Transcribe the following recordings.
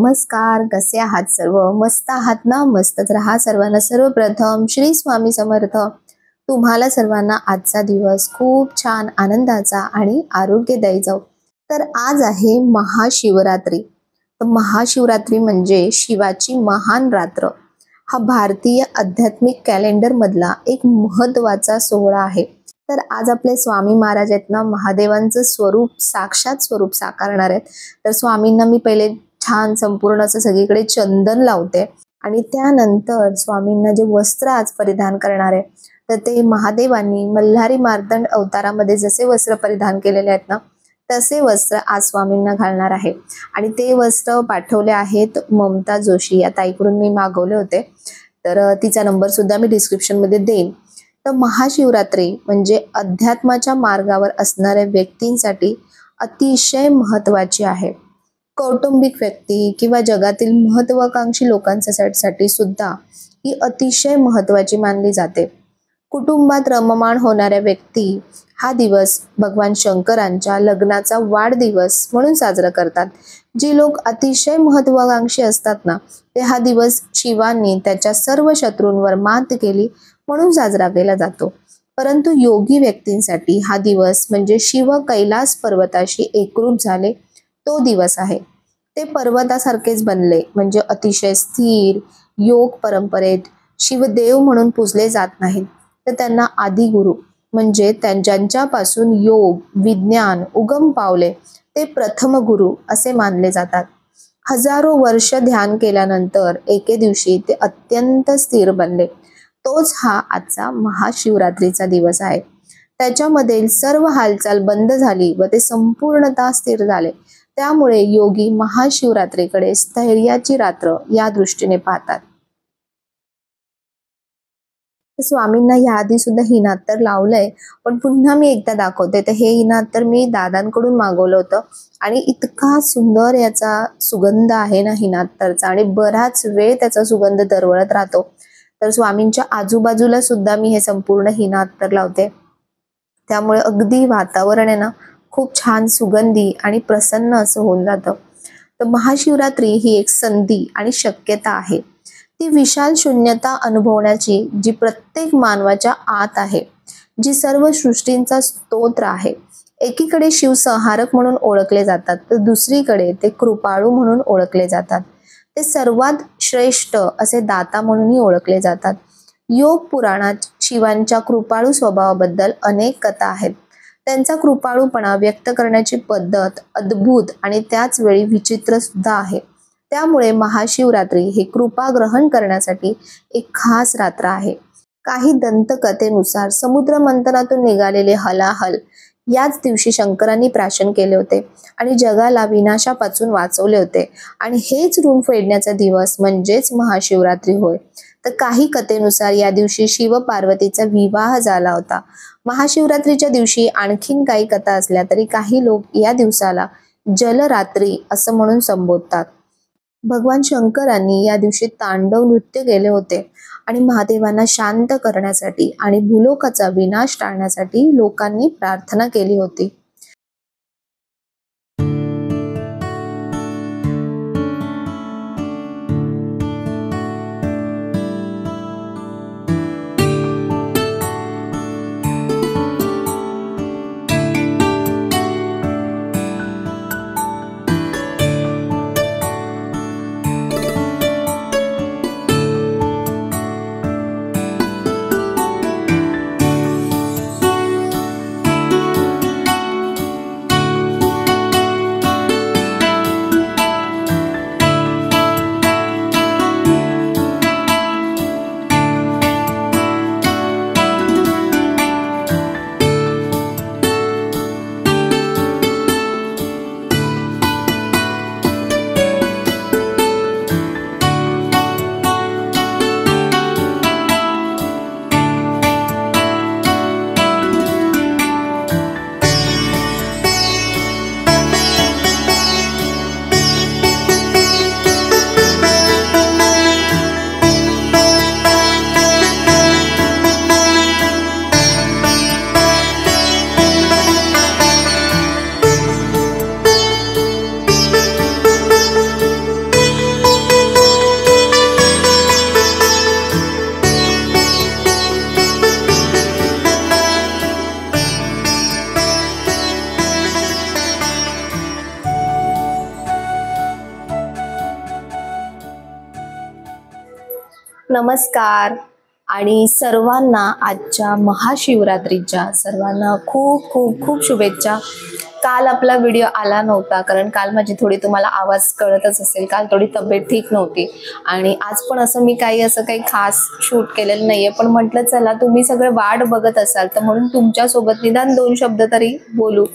नमस्कार, कसे आहात सर्व? मस्त आहात ना? मस्तच राहा सर्वांना. सर्वप्रथम श्री स्वामी समर्थ. तुम्हाला सर्वांना आजचा दिवस खूप छान आनंदाचा आणि आरोग्यदायी जाऊ. तर आज आहे महाशिवरात्री. तर महाशिवरात्री म्हणजे शिवाची महान रात्र. हा भारतीय आध्यात्मिक कॅलेंडर मधला एक महत्वाचा सोहळा आहे. तर आज आपले स्वामी महाराज आहेत ना, महादेवांचं साक्षात स्वरूप साकारणार आहेत. तर स्वामींना मी पहिले छान संपूर्ण असं सगळीकडे चंदन लावते आणि त्यानंतर स्वामींना जे वस्त्र आज परिधान करणार आहे, तर ते महादेवांनी मल्हारी मार्तंड अवतारामध्ये जसे वस्त्र परिधान केलेले आहेत ना, तसे वस्त्र आज स्वामींना घालणार आहे. आणि ते वस्त्र पाठवले आहेत ममता जोशी या ताईकडून मी मागवले होते. तर तिचा नंबर सुद्धा मी डिस्क्रिप्शन मध्ये देईन. तर महाशिवरात्री म्हणजे अध्यात्माच्या मार्गावर असणाऱ्या व्यक्तींसाठी अतिशय महत्वाची आहे. कौटुंबिक व्यक्ती किंवा जगातील महत्वाकांक्षी लोकांसाठी सुद्धा ही अतिशय महत्वाची मानली जाते. कुटुंबात रममाण होणाऱ्या व्यक्ती हा दिवस भगवान शंकरांच्या लग्नाचा वाढदिवस म्हणून साजरा करतात. जी लोक अतिशय महत्वाकांक्षी असतात ना, ते हा दिवस शिवांनी त्याच्या सर्व शत्रूंवर मात केली म्हणून साजरा केला जातो. परंतु योगी व्यक्तींसाठी हा दिवस म्हणजे शिव कैलास पर्वताशी एकरूप झाले तो दिवस आहे. ते पर्वतासारखेच बनले म्हणजे अतिशय स्थिर. योग परंपरेत शिवदेव म्हणून पूजले जात नाहीत, तर त्यांना आदिगुरु म्हणजे ज्यांच्यापासून योग विज्ञान उगम पावले ते प्रथम गुरु असे मानले जातात. हजारो वर्ष ध्यान केल्यानंतर एके दिवशी ते अत्यंत स्थिर बनले. तोच हा आजचा महाशिवरात्रीचा दिवस आहे. त्याच्यामध्ये सर्व हालचाल बंद झाली व ते संपूर्णतः स्थिर झाले. त्यामुळे योगी महाशिवरात्रीकडे स्थैर्याची रात्र या दृष्टीने पाहतात. स्वामींना याआधी सुद्धा हिनात तर लावलंय, पण पुन्हा मी एकदा दाखवते. तर हे हिनात तर मी दादांकडून मागवलं होतं आणि इतका सुंदर याचा सुगंध आहे ना हिनातरचा, आणि बराच वेळ त्याचा सुगंध दरवळत राहतो. तर स्वामींच्या आजूबाजूला सुद्धा मी हे संपूर्ण हिनात तर लावते. त्यामुळे अगदी वातावरण आहे ना खूप छान सुगंधी आणि प्रसन्न असं होऊन जातं. तर महाशिवरात्री ही एक संधी आणि शक्यता आहे. ती विशाल शून्यता अनुभवण्याची जी प्रत्येक मानवाच्या आत आहे, जी सर्व सृष्टींचा स्तोत्र आहे. एकीकडे शिव संहारक म्हणून ओळखले जातात, तर दुसरीकडे ते कृपाळू म्हणून ओळखले जातात. ते सर्वात श्रेष्ठ असे दाता म्हणूनही ओळखले जातात. योग पुराणात शिवांच्या कृपाळू स्वभावाबद्दल अनेक कथा आहेत. त्यांचा कृपाळूपणा व्यक्त करण्याची पद्धत अद्भुत आणि त्याच वेळी विचित्र सुद्धा आहे. त्यामुळे महाशिवरात्री हे कृपा ग्रहण करण्यासाठी एक खास रात्र आहे. काही दंतकथेनुसार समुद्र मंथनातून निघालेले हलाहल याच दिवशी शंकरांनी प्राशन केले होते आणि जगाला विनाशापासून वाचवले होते. आणि हेच ऋण फेडण्याचा दिवस म्हणजेच महाशिवरात्री होय. तर काही कथेनुसार या दिवशी शिव पार्वतीचा विवाह झाला होता. महाशिवरात्रीच्या दिवशी आणखीन काही कथा असल्या तरी काही लोक या दिवसाला जलरात्री असं म्हणून संबोधतात. भगवान शंकरांनी या दिवशी तांडव नृत्य केले होते आणि महादेवांना शांत करण्यासाठी आणि भूलोकाचा विनाश टाळण्यासाठी लोकांनी प्रार्थना केली होती. नमस्कार आणि सर्वांना आजच्या महाशिवरात्रीच्या सर्वांना खूप खूप खूप शुभेच्छा। काल आपला व्हिडिओ आला नव्हता कारण काल माझी थोडी तुम्हाला आवाज कळतच असेल, काल थोडी तब्येत ठीक नव्हती आणि आज पण असं मी काही खास शूट केलेलं नाहीये, पण म्हटलं चला तुम्ही सगळे वाट बघत असाल तर म्हणून तुमच्या सोबत निदान 2 शब्द तरी बोलू।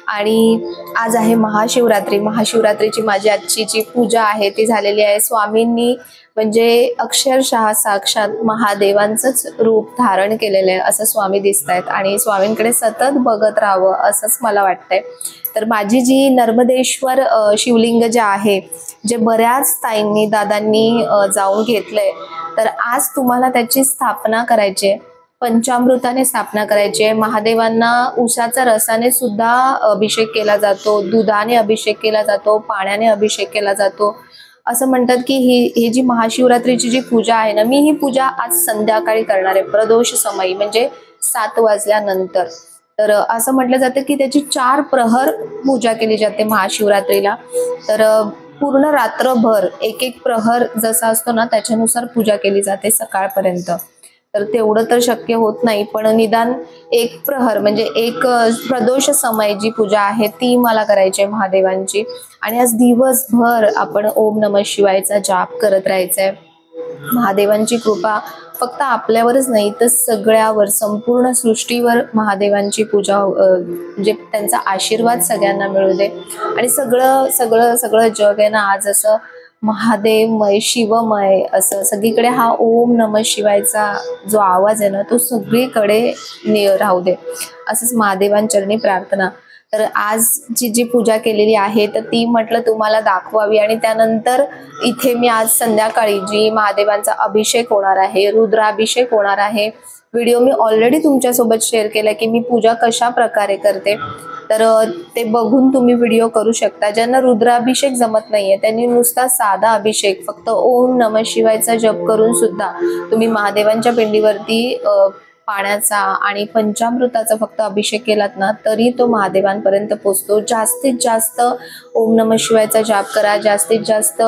आणि आज आहे महाशिवरात्री। महाशिवरात्रीची माझी आजची जी पूजा आहे ती झालेली आहे। स्वामींनी म्हणजे अक्षरशः साक्षात महादेवांचंच रूप धारण केलेलं आहे असं स्वामी दिसतायत आणि स्वामींकडे सतत बघत राहावं असंच मला वाटतंय। तर माझी जी नर्मदेश्वर शिवलिंग जे आहे, जे बऱ्याच ताईंनी दादांनी जाऊन घेतलंय, तर आज तुम्हाला त्याची स्थापना करायची आहे। पंचामृताने स्थापना करायची आहे। महादेवांना उसाच्या रसाने सुद्धा अभिषेक केला जातो, दुधाने अभिषेक केला जातो, पाण्याने अभिषेक केला जातो। असं म्हणतात की ही जी महाशिवरात्रीची जी पूजा आहे ना, मी ही पूजा आज संध्याकाळी करणार आहे, प्रदोष समयी म्हणजे 7 वाजल्यानंतर। तर असं म्हटलं जातं की त्याची 4 प्रहर पूजा केली जाते महाशिवरात्रीला। तर पूर्ण रात्रभर एक प्रहर जसा असतो ना त्याच्यानुसार पूजा केली जाते सकाळपर्यंत। तर तेवढं तर शक्य होत नाही, पण निदान 1 प्रहर म्हणजे 1 प्रदोष समय जी पूजा आहे ती मला करायची आहे महादेवांची। आणि आज दिवसभर आपण ओम नमः शिवायचा जाप करत राहायचंय। महादेवांची कृपा फक्त आपल्यावरच नाही तर सगळ्यावर, संपूर्ण सृष्टीवर महादेवांची पूजा म्हणजे त्यांचा आशीर्वाद सगळ्यांना मिळू दे। आणि सगळं जग आहे ना आज असं महादेवमय, शिवमय असं सगळीकडे हा ओम नमः शिवायचा जो आवाज आहे ना तो सगळीकडे राहू दे असंच महादेवांचरणी प्रार्थना। तर आज जी पूजा केलेली आहे तर ती म्हटलं तुम्हाला दाखवावी। आणि त्यानंतर इथे मी आज संध्याकाळी जी महादेवांचा अभिषेक होणार आहे, रुद्राभिषेक होणार आहे, व्हिडिओ मी ऑलरेडी तुमच्यासोबत शेअर केला की मी पूजा कशा प्रकारे करते, तर ते बघून तुम्ही व्हिडिओ करू शकता। ज्यांना रुद्राभिषेक जमत नाहीये त्यांनी नुसता साधा अभिषेक फक्त ओम नमः शिवायचा जप करून सुद्धा तुम्ही महादेवांच्या पिंडीवरती पाण्याचा आणि पंचामृताचा फक्त अभिषेक केलात ना तरी तो महादेवांपर्यंत पोहोचतो। जास्तीत जास्त ओम नमः शिवायचा जाप करा, जास्तीत जास्त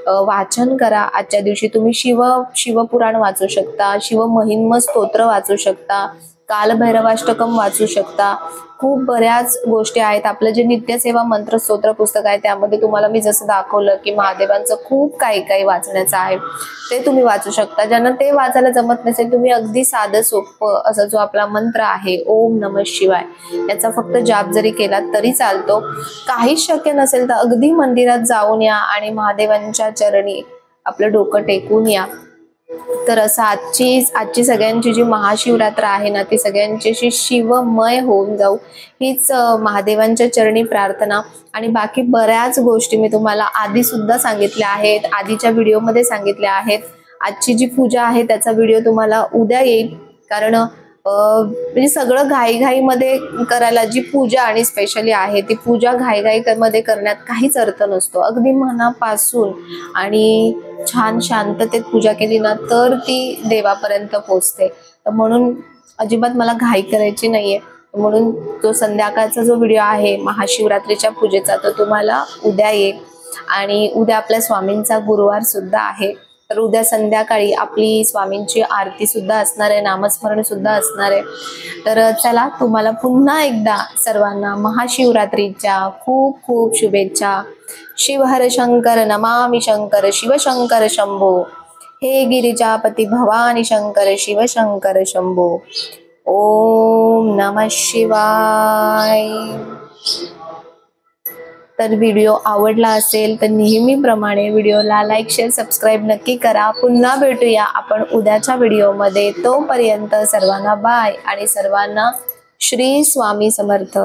वाचन करा। आजच्या दिवशी तुम्ही शिवपुराण वाचू शकता, शिवमहिम्न स्तोत्र वाचू शकता, कालभैरवाष्टकम वाचू शकता। खूप बऱ्याच गोष्टी आहेत। आपलं जे नित्यसेवा मंत्र स्तोत्र पुस्तक आहे त्यामध्ये तुम्हाला मी जसं दाखवलं की महादेवांचं खूप काही वाचण्याचं आहे, ते तुम्ही वाचू शकता। ज्यांना ते वाचायला जमत नसेल तुम्ही अगदी साधं सोपं असं जो आपला मंत्र आहे ओम नमः शिवाय याचा फक्त जाप जरी केला तरी चालतो। काहीच शक्य नसेल तर अगदी मंदिरात जाऊन या आणि महादेवांच्या चरणी आपलं डोकं टेकून या। तर असं आजची सगळ्यांची जी महाशिवरात्र आहे ना ती सगळ्यांची शिवमय होऊन जाऊ हीच महादेवांच्या चरणी प्रार्थना। आणि बाकी बऱ्याच गोष्टी मी तुम्हाला आधी सुद्धा सांगितल्या आहेत, आधीच्या व्हिडिओमध्ये सांगितल्या आहेत। आजची जी पूजा आहे त्याचा व्हिडिओ तुम्हाला उद्या येईल, कारण म्हणजे सगळं घाईमध्ये करायला जी पूजा आणि स्पेशली आहे ती पूजा घाईमध्ये करण्यात काहीच अर्थ नसतो। अगदी मनापासून आणि छान शांततेत पूजा केली ना तर ती देवापर्यंत पोहोचते। तर म्हणून अजिबात मला घाई करायची नाहीये, म्हणून तो संध्याकाळचा जो व्हिडिओ आहे महाशिवरात्रीच्या पूजेचा तो तुम्हाला उद्या येईल। आणि उद्या आपल्या स्वामींचा गुरुवार सुद्धा आहे, तर उद्या संध्याकाळी आपली स्वामींची आरती सुद्धा असणार आहे, नामस्मरण सुद्धा असणार आहे। तर चला तुम्हाला पुन्हा एकदा सर्वांना महाशिवरात्रीच्या खूप खूप शुभेच्छा। शिव हर शंकर नमामि शंकर, शिव शंकर शंभो, हे गिरिजापती भवानी शंकर, शिव शंकर शंभो। ओम नमः शिवाय। तर व्हिडिओ आवडला असेल तर नेहमीप्रमाणे व्हिडिओला लाईक, शेअर, सबस्क्राईब नक्की करा। पुन्हा भेटूया आपण उद्याच्या व्हिडिओमध्ये। तोपर्यंत सर्वांना बाय आणि सर्वांना श्री स्वामी समर्थ।